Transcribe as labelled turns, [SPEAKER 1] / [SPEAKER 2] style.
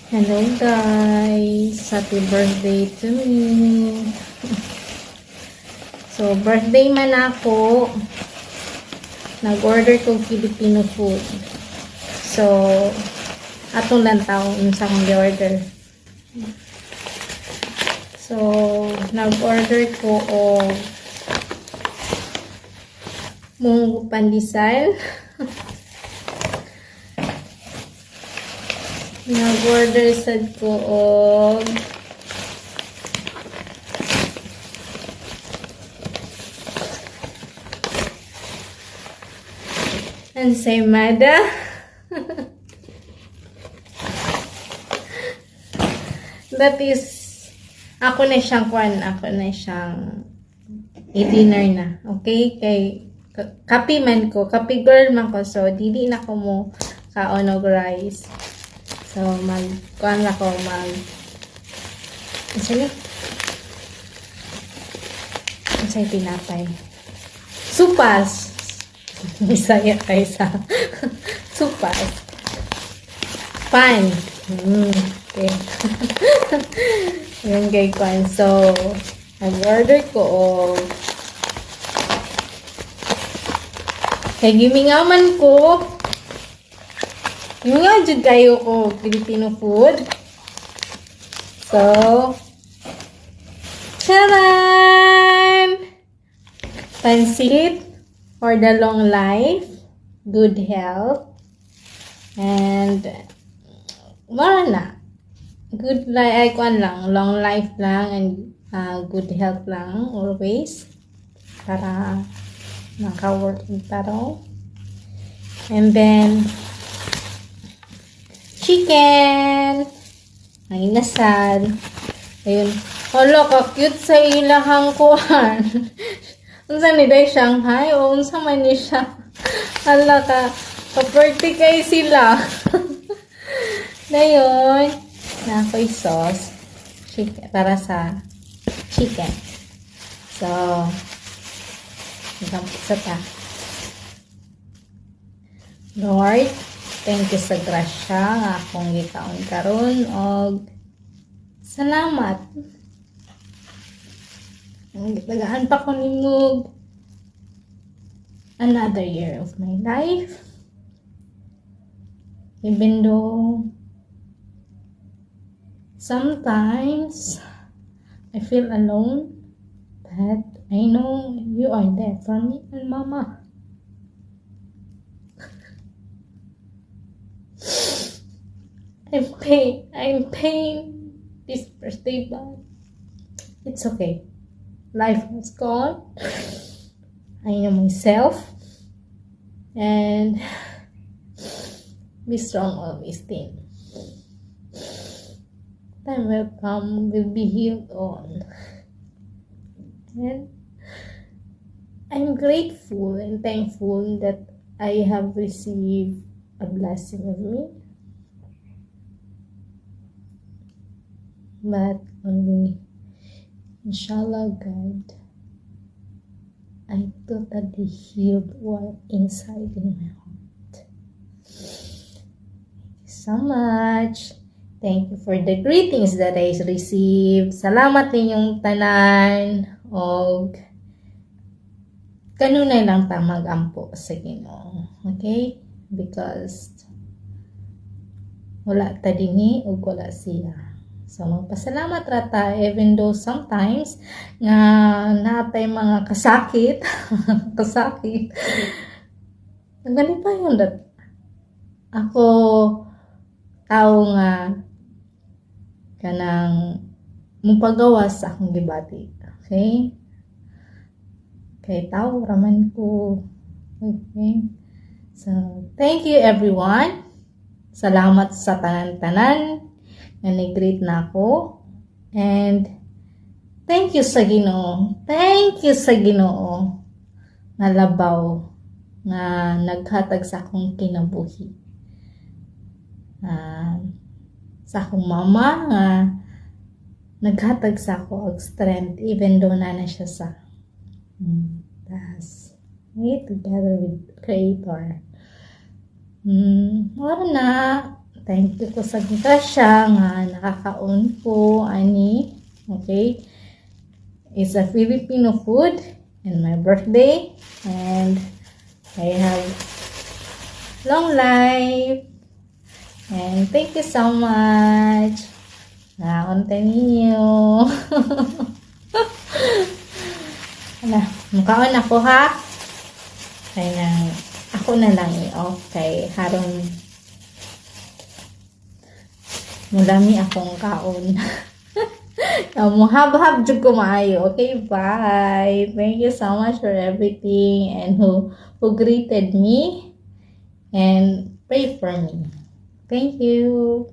[SPEAKER 1] Hello guys! Happy birthday to me! So, birthday man ako. Nag-order ko Filipino food. So, atong lang taon sa akong order. So, nag-order ko o munggo pandesal. Nag-order sad ko og ensaymada. That is, ako na siyang i-dinner na. Okay? Kay kapi man ko, kapi girl man ko, so dili na ko mo ka-onog rice. So, kuan na ko, sige. Ang sa'yo tinapay. Supas! Bisaya kaysa. Supas. Pan. Okay. Yung kay kuan. So, nag-order ko kay gimingaman ko. Yung nga dyan kayo ko Filipino food. So, charan! Pansit for the long life, good health, and wala na. Good life, long life lang, and good health lang always. Para maka-work taro. And then, chicken, ay nasal. Ayun. Hala, ka-cute sa ilahang kuhan. Unsa ni day Shanghai o unsa man ni siya? Hala ka-party kay sila. Dayon, na ako'y sauce chicken, para sa chicken. So, igampit sa ta. Lord, thank you sa grasya nga akong gikaon karon og salamat. Nagahan pa ko nimo another year of my life. Even though sometimes I feel alone, but I know you are there for me and Mama. I'm pain this birthday, but it's okay. Life has gone. I know myself, and be strong always, team. Time will come, we'll be healed on. And I'm grateful and thankful that I have received a blessing of me. But only, inshallah, God, I totally healed what inside in my heart. Thank you so much. Thank you for the greetings that I received. Salamat ninyong tanan. Og kanunay lang ta mag-ampo sa Ginoo. Okay? Because wala ta dinhi ug wala siya. So, magpasalamat rata, even though sometimes nga natay mga kasakit, kasakit. Ganun pa yun. Ako, tao nga, kanang mupagawas sa akong gibati. Okay? Kay tao, raman ko. Okay? So, thank you everyone. Salamat sa tanan-tanan na nag-greet na ako. And thank you sa Ginoo. Thank you sa Ginoo na labaw nga naghatag sa akong kinabuhi. Sa akong mama nga naghatag sa ako og strength even though na siya sa together with Creator. Wala na. thank you ko sa grasya nga nakakaon ko ani. Okay, it's a Filipino food and my birthday, and I have long life, and thank you so much. Naunta ninyo. Ala, mukhaon ako ha. Kaya ako na lang okay. Haron mulami akong kaon. Muhab-hab jud ko maayo. Okay, bye. Thank you so much for everything, and who greeted me and pray for me. Thank you.